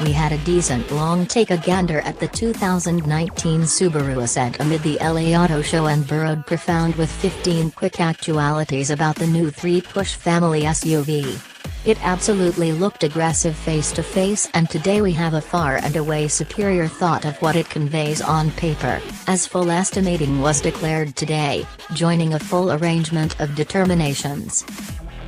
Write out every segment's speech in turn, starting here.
We had a decent long take a gander at the 2019 Subaru Ascent amid the LA Auto Show and burrowed profound with 15 quick actualities about the new 3-push family SUV. It absolutely looked aggressive face to face, and today we have a far and away superior thought of what it conveys on paper, as full estimating was declared today, joining a full arrangement of determinations.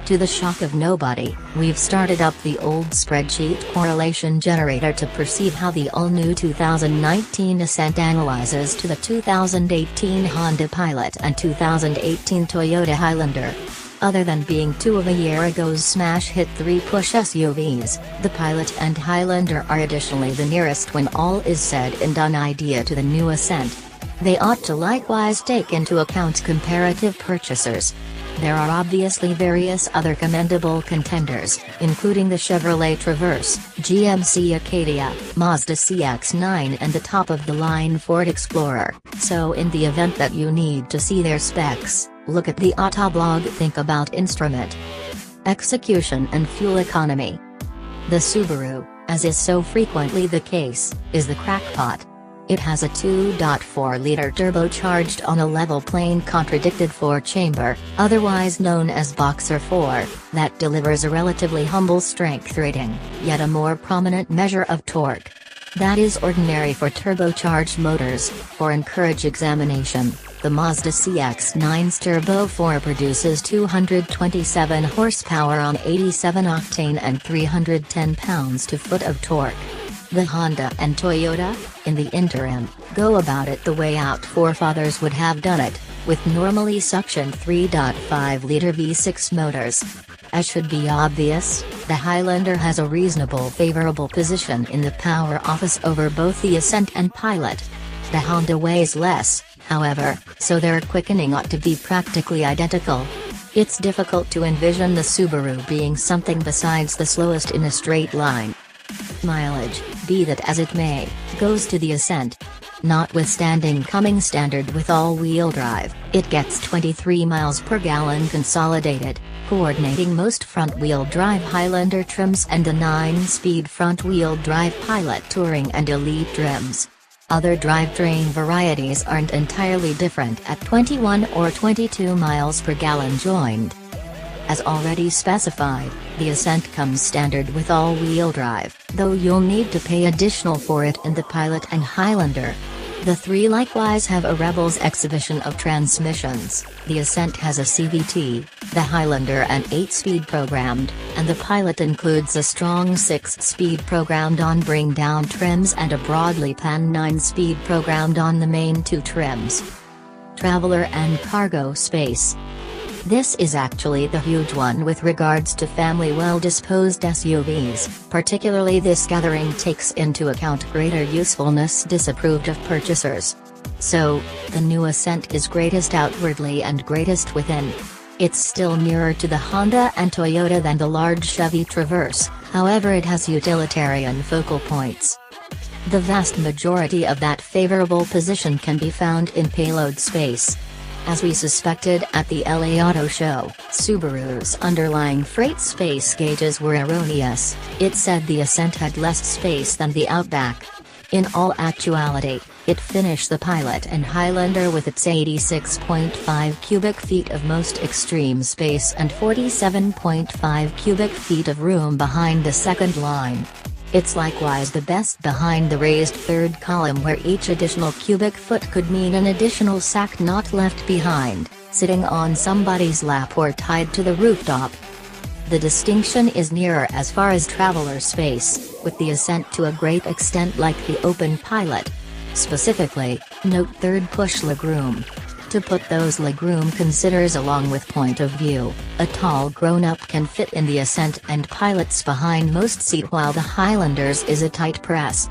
To the shock of nobody, we've started up the old spreadsheet correlation generator to perceive how the all-new 2019 Ascent analyzes to the 2018 Honda Pilot and 2018 Toyota Highlander. Other than being two of a year ago's smash hit 3-push SUVs, the Pilot and Highlander are additionally the nearest when all is said and done idea to the new Ascent. They ought to likewise take into account comparative purchasers. There are obviously various other commendable contenders, including the Chevrolet Traverse, GMC Acadia, Mazda CX-9 and the top-of-the-line Ford Explorer, so in the event that you need to see their specs, look at the Autoblog. Think about instrument execution and fuel economy. The Subaru, as is so frequently the case, is the crackpot. It has a 2.4-liter turbocharged on a level plane contradicted 4-chamber, otherwise known as Boxer 4, that delivers a relatively humble strength rating, yet a more prominent measure of torque. That is ordinary for turbocharged motors. For encourage examination, the Mazda CX-9's Turbo 4 produces 227 horsepower on 87 octane and 310 pounds-to-foot of torque. The Honda and Toyota, in the interim, go about it the way our forefathers would have done it, with normally suctioned 3.5-liter V6 motors. As should be obvious, the Highlander has a reasonable favorable position in the power office over both the Ascent and Pilot. The Honda weighs less, however, so their quickening ought to be practically identical. It's difficult to envision the Subaru being something besides the slowest in a straight line. Mileage, be that as it may, goes to the Ascent. Notwithstanding coming standard with all-wheel drive, it gets 23 miles per gallon consolidated, coordinating most front-wheel drive Highlander trims and the 9-speed front-wheel drive Pilot Touring and Elite trims. Other drivetrain varieties aren't entirely different at 21 or 22 miles per gallon joined. As already specified, the Ascent comes standard with all-wheel drive, though you'll need to pay additional for it in the Pilot and Highlander. The three likewise have a Rebels exhibition of transmissions. The Ascent has a CVT, the Highlander an 8-speed programmed, and the Pilot includes a strong 6-speed programmed on bring-down trims and a broadly panned 9-speed programmed on the main 2 trims. Traveler and cargo space. This is actually the huge one with regards to family well-disposed SUVs, particularly this gathering takes into account greater usefulness disapproved of purchasers. So, the new Ascent is greatest outwardly and greatest within. It's still nearer to the Honda and Toyota than the large Chevy Traverse, however it has utilitarian focal points. The vast majority of that favorable position can be found in payload space. As we suspected at the LA Auto Show, Subaru's underlying freight space gauges were erroneous. It said the Ascent had less space than the Outback. In all actuality, it finished the Pilot and Highlander with its 86.5 cubic feet of most extreme space and 47.5 cubic feet of room behind the second line. It's likewise the best behind the raised third column, where each additional cubic foot could mean an additional sack not left behind, sitting on somebody's lap or tied to the rooftop. The distinction is nearer as far as traveler space, with the Ascent to a great extent like the open Pilot. Specifically, note third push legroom. To put those legroom considers along with point of view, a tall grown-up can fit in the Ascent and Pilot's behind most seat, while the Highlander's is a tight press.